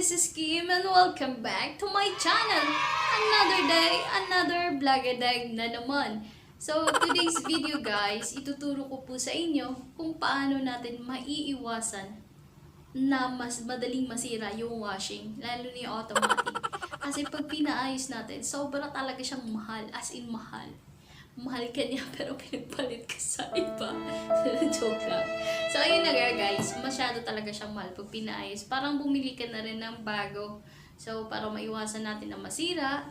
this is Kim and welcome back to my channel. Another day, another vlog-a-day na naman. So, today's video guys, ituturo ko po sa inyo kung paano natin maiiwasan na mas madaling masira yung washing, lalo na yung automatic. Kasi pag pinaayos natin, sobra talaga siyang mahal, as in mahal. Mahal ka niya pero pinagpalit ka sa iba. Joke lang. So, ayun na nga guys. Masyado talaga siyang mahal pag pinaayos. Parang bumili ka na rin ng bago. So, para maiwasan natin na masira,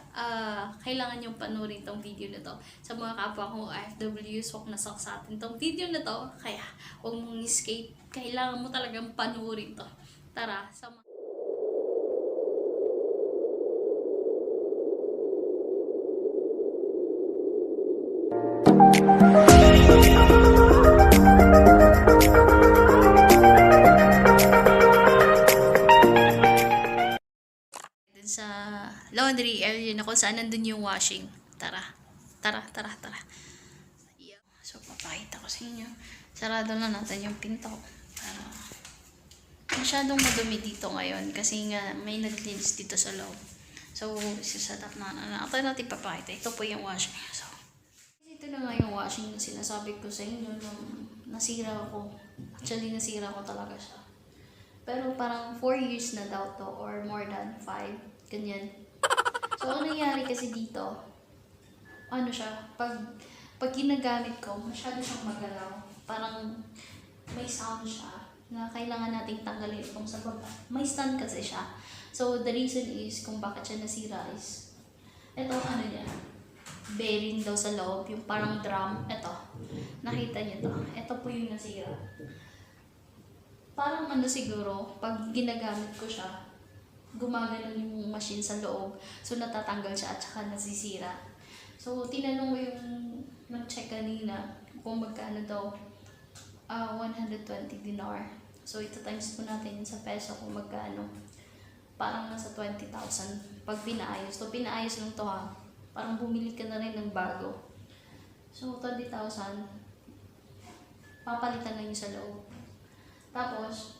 kailangan yung panurin tong video na to. Sa mga kapwa kong OFWs, huwag nasak sa atin tong video na to. Kaya, huwag mong escape. Kailangan mo talagang panurin to. Tara, sama. Sa laundry area na kung saan nandun yung washing. Tara. Yeah. So, papakita ko sa inyo. Sarado na natin yung pinto. Para masyadong madumi dito ngayon kasi nga may naglinis dito sa loob. So, set up na. Ito natin papakita. Ito po yung washing. So, ito na nga yung washing na sinasabi ko sa inyo nung nasira ko. Actually, nasira ko talaga siya. Pero parang 4 years na daw to or more than 5. Ganyan. So, ano nangyari kasi dito, ano siya, pag ginagamit ko, masyado siyang magalaw. Parang may sound siya na kailangan nating tanggalin kung sa baba. May stand kasi siya. So, the reason is kung bakit siya nasira is, ito ano niya, bearing daw sa loob, yung parang drum. Ito, nakita niyo to. Ito po yung nasira. Parang ano siguro, pag ginagamit ko siya, gumagano yung machine sa loob. So, natatanggal siya at saka nasisira. So, tinanong ko yung nag-check kanina kung magkano daw 120 dinar. So, ito times po natin sa peso kung magkano. Parang nasa 20,000 pag pinaayos. So, pinaayos lang to ha. Parang bumili ka na rin ng bago. So, 20,000 papalitan lang yung sa loob. Tapos,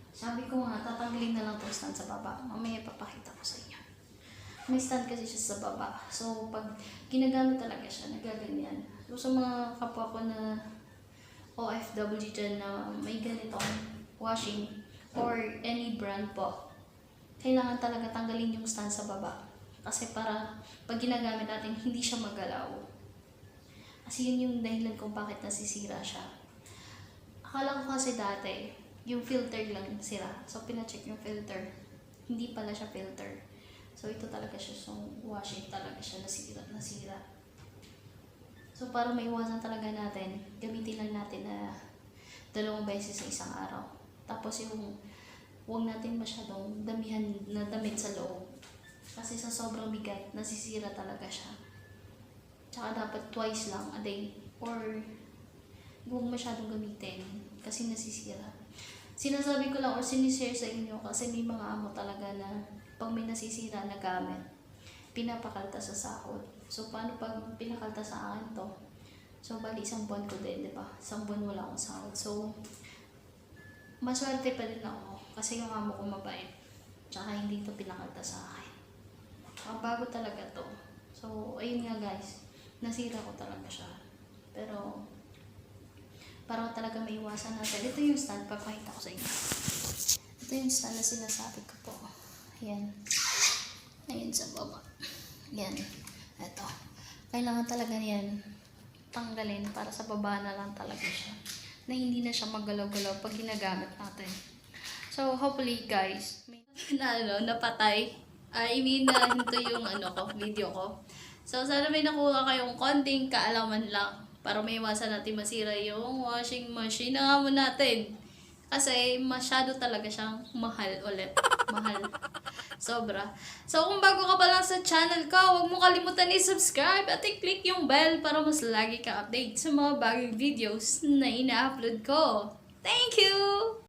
sabi ko nga, tatanggalin na lang itong stand sa baba. Mamaya papakita ko sa inyo. May stand kasi siya sa baba. So, pag ginagamit talaga siya, nagaganyan. So, sa mga kapwa ko na OFW dyan na may ganitong washing or any brand po, kailangan talaga tanggalin yung stand sa baba. Kasi para pag ginagamit natin, hindi siya magalaw. Kasi yun yung dahilan kung bakit nasisira siya. Akala ko kasi dati, yung filter lang sira. So, pina-check yung filter. Hindi pala siya filter. So, ito talaga siya. So, washing talaga siya. Nasira. So, para maiwasan talaga natin, gamitin lang natin na 2 beses sa isang araw. Tapos, yung huwag natin masyadong damihan na damit sa loob. Kasi sa sobrang bigat, nasisira talaga siya. Tsaka dapat twice lang a day. Or, huwag masyadong gamitin kasi nasisira. Sinasabi ko lang or sinishare sa inyo kasi may mga amo talaga na pag may nasisira na gamit, pinapakalta sa sahod. So, paano pag pinakalta sa akin to? So, bali 1 buwan ko din, di ba? 1 buwan wala akong sahod. So, maswerte pa din ako kasi yung amo ko mabait. Tsaka hindi to pinakalta sa akin. Bago talaga to. So, ayun nga guys, nasira ko talaga siya. Pero, para talaga maiwasan natin. Ito yung stand, papakita ko sa inyo. Ito yung stand na sinasabi ko po. Ayan. Ayan sa baba. Ayan. Ito. Kailangan talaga yan tanggalin para sa baba na lang talaga siya. Na hindi na siya magalaw-galaw pag ginagamit natin. So, hopefully guys, may napatay. I mean, nahinto yung video ko. So, sana may nakuha kayong konting kaalaman lang. Para may iwasan natin masira yung washing machine na nga mo natin. Kasi masyado talaga siyang mahal ulit. Mahal. Sobra. So kung bago ka pa lang sa channel ko, huwag mo kalimutan i-subscribe at i-click yung bell para mas lagi ka update sa mga bagong videos na ina-upload ko. Thank you!